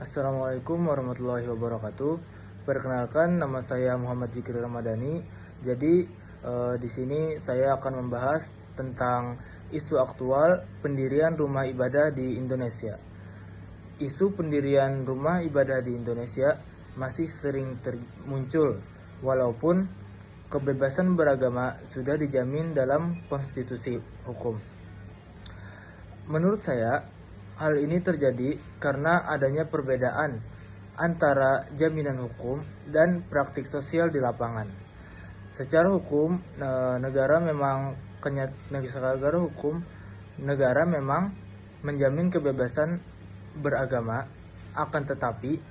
Assalamualaikum warahmatullahi wabarakatuh. Perkenalkan, nama saya Muhammad Zikri Ramadhani. Jadi di sini saya akan membahas tentang isu aktual pendirian rumah ibadah di Indonesia. Isu pendirian rumah ibadah di Indonesia masih sering muncul, walaupun kebebasan beragama sudah dijamin dalam konstitusi hukum. Menurut saya, hal ini terjadi karena adanya perbedaan antara jaminan hukum dan praktik sosial di lapangan. Secara hukum, negara memang menjamin kebebasan beragama, akan tetapi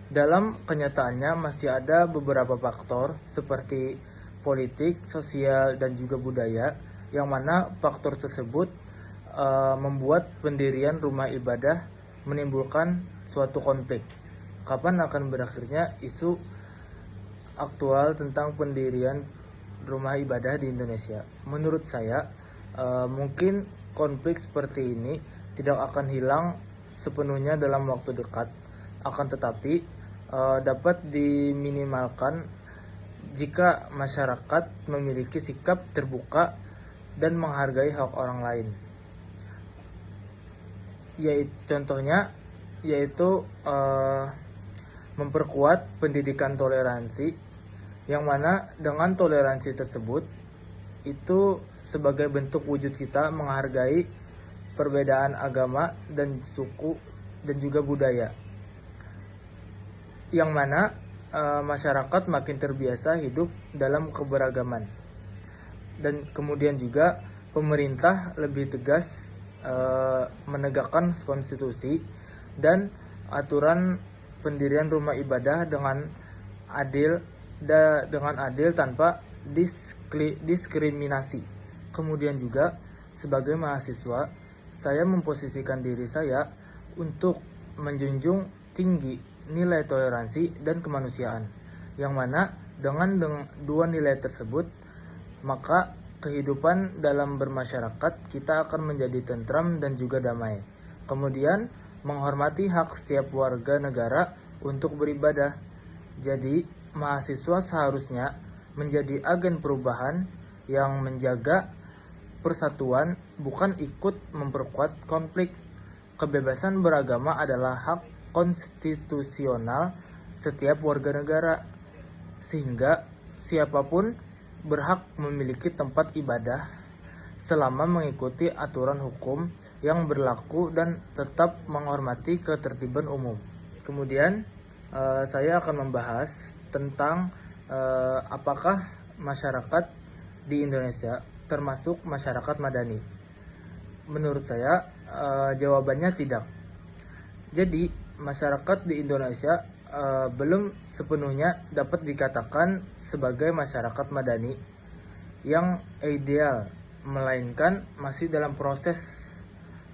dalam kenyataannya masih ada beberapa faktor seperti politik, sosial, dan juga budaya, yang mana faktor tersebut membuat pendirian rumah ibadah menimbulkan suatu konflik. Kapan akan berakhirnya isu aktual tentang pendirian rumah ibadah di Indonesia? Menurut saya, mungkin konflik seperti ini tidak akan hilang sepenuhnya dalam waktu dekat, akan tetapi dapat diminimalkan jika masyarakat memiliki sikap terbuka dan menghargai hak orang lain. Contohnya yaitu memperkuat pendidikan toleransi, yang mana dengan toleransi tersebut itu sebagai bentuk wujud kita menghargai perbedaan agama dan suku dan juga budaya, yang mana masyarakat makin terbiasa hidup dalam keberagaman. Dan kemudian juga pemerintah lebih tegas menegakkan konstitusi dan aturan pendirian rumah ibadah dengan adil tanpa diskriminasi. Kemudian juga sebagai mahasiswa, saya memposisikan diri saya untuk menjunjung tinggi nilai toleransi dan kemanusiaan, yang mana dengan dua nilai tersebut, maka kehidupan dalam bermasyarakat kita akan menjadi tentram dan juga damai. Kemudian menghormati hak setiap warga negara untuk beribadah. Jadi mahasiswa seharusnya menjadi agen perubahan yang menjaga persatuan, bukan ikut memperkuat konflik. Kebebasan beragama adalah hak konstitusional setiap warga negara, sehingga siapapun berhak memiliki tempat ibadah selama mengikuti aturan hukum yang berlaku dan tetap menghormati ketertiban umum. Kemudian saya akan membahas tentang apakah masyarakat di Indonesia termasuk masyarakat madani. Menurut saya jawabannya tidak. Jadi masyarakat di Indonesia belum sepenuhnya dapat dikatakan sebagai masyarakat madani yang ideal, melainkan masih dalam proses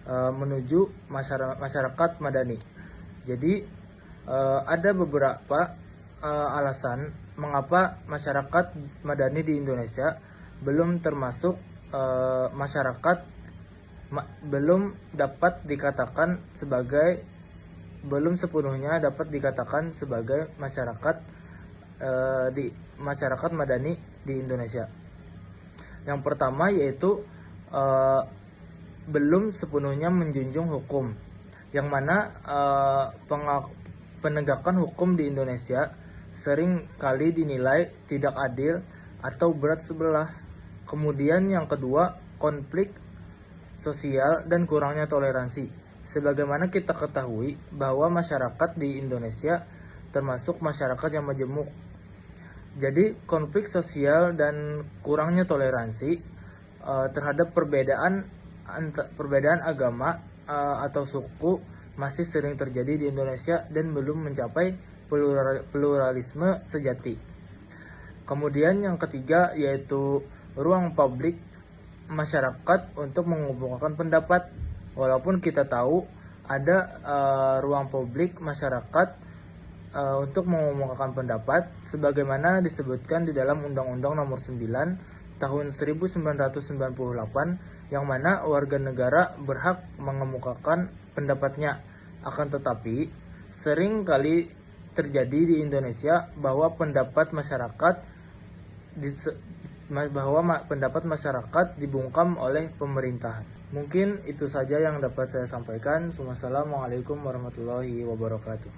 menuju masyarakat madani. Jadi ada beberapa alasan mengapa masyarakat madani di Indonesia belum termasuk belum sepenuhnya dapat dikatakan sebagai masyarakat madani di Indonesia. Yang pertama yaitu belum sepenuhnya menjunjung hukum, yang mana penegakan hukum di Indonesia sering kali dinilai tidak adil atau berat sebelah. Kemudian yang kedua, konflik sosial dan kurangnya toleransi. Sebagaimana kita ketahui bahwa masyarakat di Indonesia termasuk masyarakat yang majemuk. Jadi konflik sosial dan kurangnya toleransi terhadap perbedaan agama atau suku masih sering terjadi di Indonesia dan belum mencapai pluralisme sejati. Kemudian yang ketiga yaitu ruang publik masyarakat untuk mengungkapkan pendapat. Walaupun kita tahu ada ruang publik masyarakat untuk mengumumkan pendapat sebagaimana disebutkan di dalam Undang-Undang Nomor 9 Tahun 1998, yang mana warga negara berhak mengemukakan pendapatnya. Akan tetapi Sering kali terjadi di Indonesia bahwa pendapat masyarakat dibungkam oleh pemerintah. Mungkin itu saja yang dapat saya sampaikan. Wassalamualaikum warahmatullahi wabarakatuh.